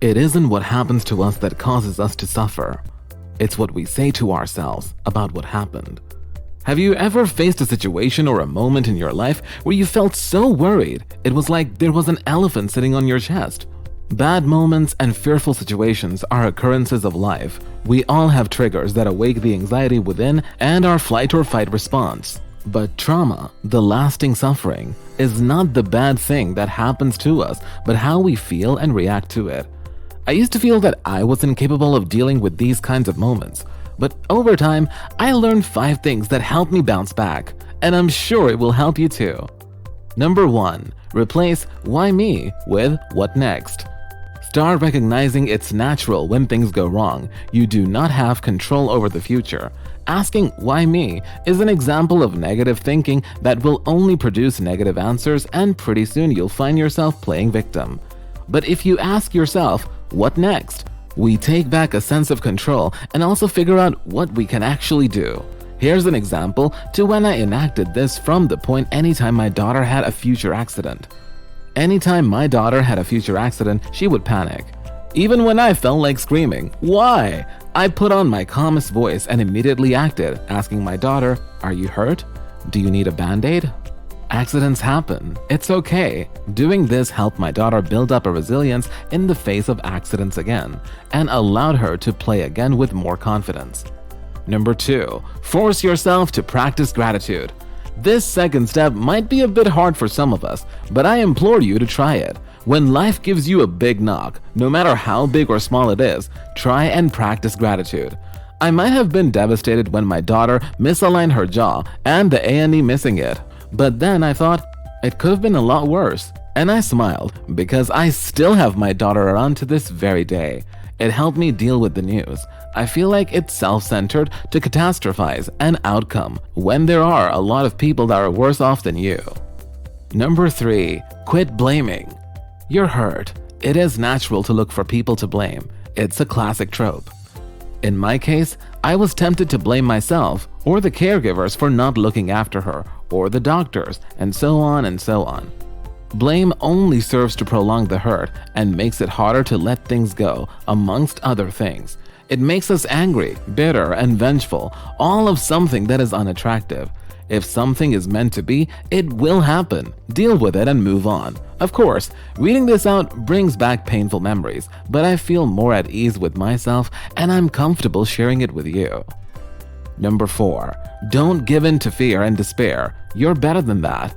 It isn't what happens to us that causes us to suffer. It's what we say to ourselves about what happened. Have you ever faced a situation or a moment in your life where you felt so worried it was like there was an elephant sitting on your chest? Bad moments and fearful situations are occurrences of life. We all have triggers that awake the anxiety within and our flight or fight response. But trauma, the lasting suffering, is not the bad thing that happens to us, but how we feel and react to it. I used to feel that I was incapable of dealing with these kinds of moments, but over time, I learned 5 things that helped me bounce back, and I'm sure it will help you too. Number 1, replace "why me" with "what next?" Start recognizing it's natural when things go wrong. You do not have control over the future. Asking "why me" is an example of negative thinking that will only produce negative answers, and pretty soon you'll find yourself playing victim. But if you ask yourself, "what next?" we take back a sense of control and also figure out what we can actually do. Here's an example to when I enacted this from the point anytime my daughter had a future accident. Anytime my daughter had a future accident, she would panic. Even when I felt like screaming, "Why?" I put on my calmest voice and immediately acted, asking my daughter, "Are you hurt? Do you need a band-aid?" Accidents happen. It's okay. Doing this helped my daughter build up a resilience in the face of accidents again and allowed her to play again with more confidence. Number 2, force yourself to practice gratitude. This second step might be a bit hard for some of us, but I implore you to try it. When life gives you a big knock, no matter how big or small it is, try and practice gratitude. I might have been devastated when my daughter misaligned her jaw and the A&E missing it. But then I thought, it could have been a lot worse. And I smiled because I still have my daughter around to this very day. It helped me deal with the news. I feel like it's self-centered to catastrophize an outcome when there are a lot of people that are worse off than you. Number 3, quit blaming. You're hurt. It is natural to look for people to blame. It's a classic trope. In my case, I was tempted to blame myself or the caregivers for not looking after her, or the doctors, and so on and so on. Blame only serves to prolong the hurt and makes it harder to let things go, amongst other things. It makes us angry, bitter, and vengeful, all of something that is unattractive. If something is meant to be, it will happen. Deal with it and move on. Of course, reading this out brings back painful memories, but I feel more at ease with myself and I'm comfortable sharing it with you. Number 4, don't give in to fear and despair. You're better than that.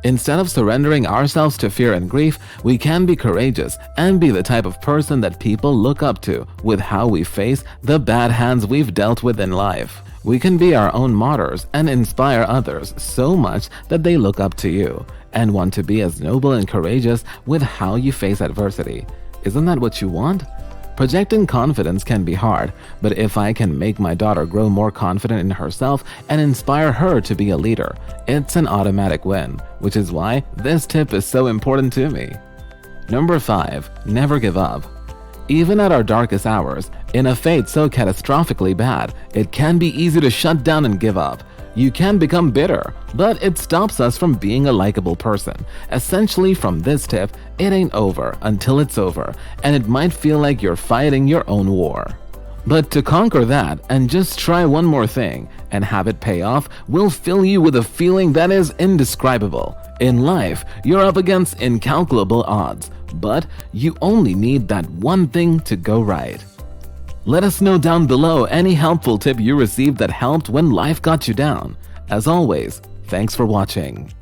Instead of surrendering ourselves to fear and grief, we can be courageous and be the type of person that people look up to with how we face the bad hands we've dealt with in life. We can be our own martyrs and inspire others so much that they look up to you and want to be as noble and courageous with how you face adversity. Isn't that what you want? Projecting confidence can be hard, but if I can make my daughter grow more confident in herself and inspire her to be a leader, it's an automatic win, which is why this tip is so important to me. Number 5, never give up. Even at our darkest hours, in a fate so catastrophically bad, it can be easy to shut down and give up. You can become bitter, but it stops us from being a likable person. Essentially, from this tip, it ain't over until it's over, and it might feel like you're fighting your own war. But to conquer that and just try one more thing and have it pay off will fill you with a feeling that is indescribable. In life, you're up against incalculable odds, but you only need that one thing to go right. Let us know down below any helpful tip you received that helped when life got you down. As always, thanks for watching.